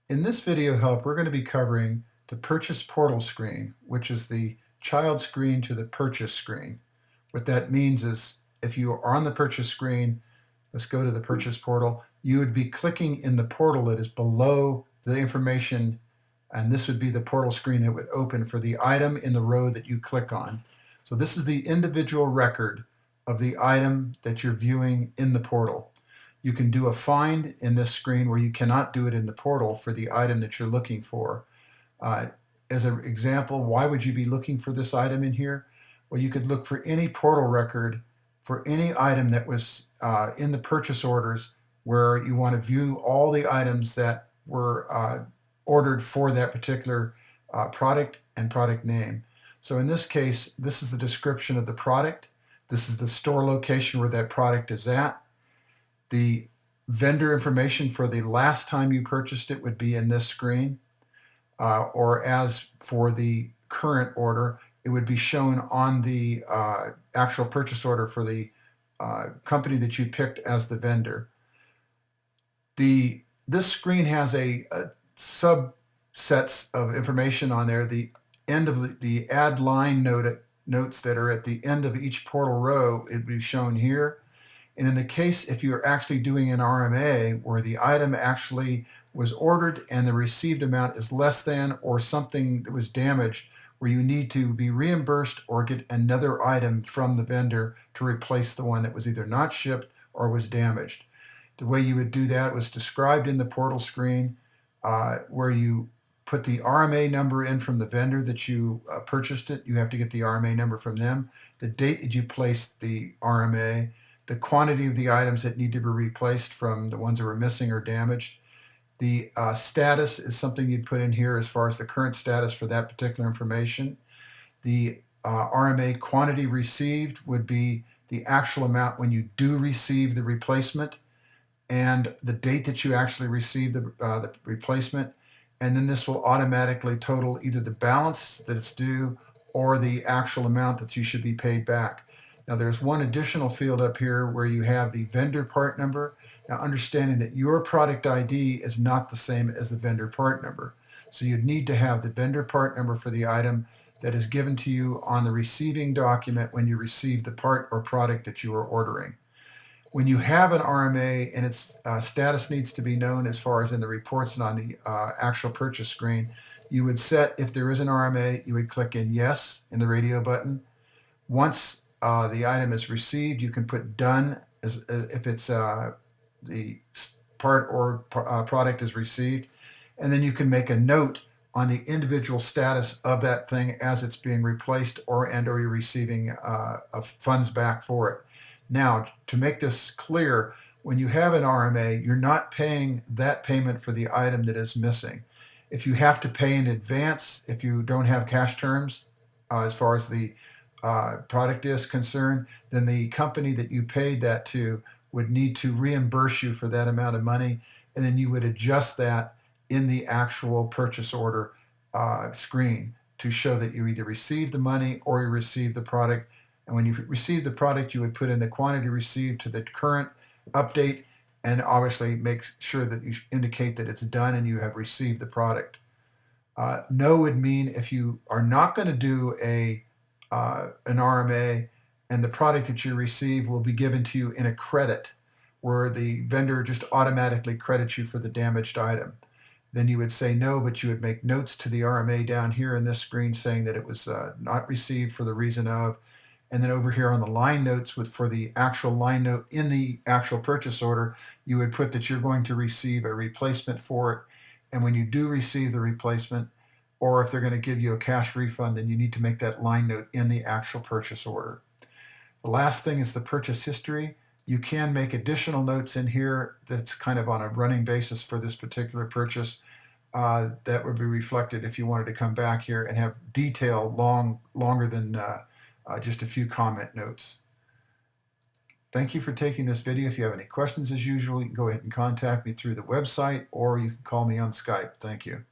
In this video help, we're going to be covering the purchase portal screen, which is the child screen to the purchase screen. What that means is if you are on the purchase screen, let's go to the purchase portal, you would be clicking in the portal that is below the information, and this would be the portal screen that would open for the item in the row that you click on. So this is the individual record of the item that you're viewing in the portal. You can do a find in this screen where you cannot do it in the portal for the item that you're looking for. As an example, why would you be looking for this item in here? Well, you could look for any portal record for any item that was in the purchase orders where you want to view all the items that were ordered for that particular product and product name. So in this case, this is the description of the product. This is the store location where that product is at. The vendor information for the last time you purchased it would be in this screen, or as for the current order, it would be shown on the actual purchase order for the company that you picked as the vendor. This screen has a subsets of information on there. The end of the add line notes that are at the end of each portal row, it would be shown here. And in the case if you're actually doing an RMA where the item actually was ordered and the received amount is less than or something that was damaged where you need to be reimbursed or get another item from the vendor to replace the one that was either not shipped or was damaged. The way you would do that was described in the portal screen where you put the RMA number in from the vendor that you purchased it. You have to get the RMA number from them, the date that you placed the RMA, the quantity of the items that need to be replaced from the ones that were missing or damaged. The status is something you'd put in here as far as the current status for that particular information. The RMA quantity received would be the actual amount when you do receive the replacement and the date that you actually receive the replacement. And then this will automatically total either the balance that it's due or the actual amount that you should be paid back. Now there's one additional field up here where you have the vendor part number. Now understanding that your product ID is not the same as the vendor part number. So you'd need to have the vendor part number for the item that is given to you on the receiving document when you receive the part or product that you are ordering. When you have an RMA and its status needs to be known as far as in the reports and on the actual purchase screen, you would set, if there is an RMA, you would click in yes in the radio button. Once the item is received, you can put done if it's the part or product is received, and then you can make a note on the individual status of that thing as it's being replaced or you're receiving funds back for it. Now, to make this clear, when you have an RMA, you're not paying that payment for the item that is missing. If you have to pay in advance, if you don't have cash terms, as far as the product is concerned, then the company that you paid that to would need to reimburse you for that amount of money, and then you would adjust that in the actual purchase order screen to show that you either received the money or you received the product. And when you receive the product, you would put in the quantity received to the current update and obviously make sure that you indicate that it's done and you have received the product. No would mean if you are not going to do an RMA and the product that you receive will be given to you in a credit where the vendor just automatically credits you for the damaged item. Then you would say no, but you would make notes to the RMA down here in this screen saying that it was not received for the reason of. And then over here on the line notes for the actual line note in the actual purchase order, you would put that you're going to receive a replacement for it. And when you do receive the replacement, or if they're going to give you a cash refund, then you need to make that line note in the actual purchase order. The last thing is the purchase history. You can make additional notes in here that's kind of on a running basis for this particular purchase. That would be reflected if you wanted to come back here and have detail longer than just a few comment notes. Thank you for taking this video. If you have any questions, as usual, you can go ahead and contact me through the website or you can call me on Skype. Thank you.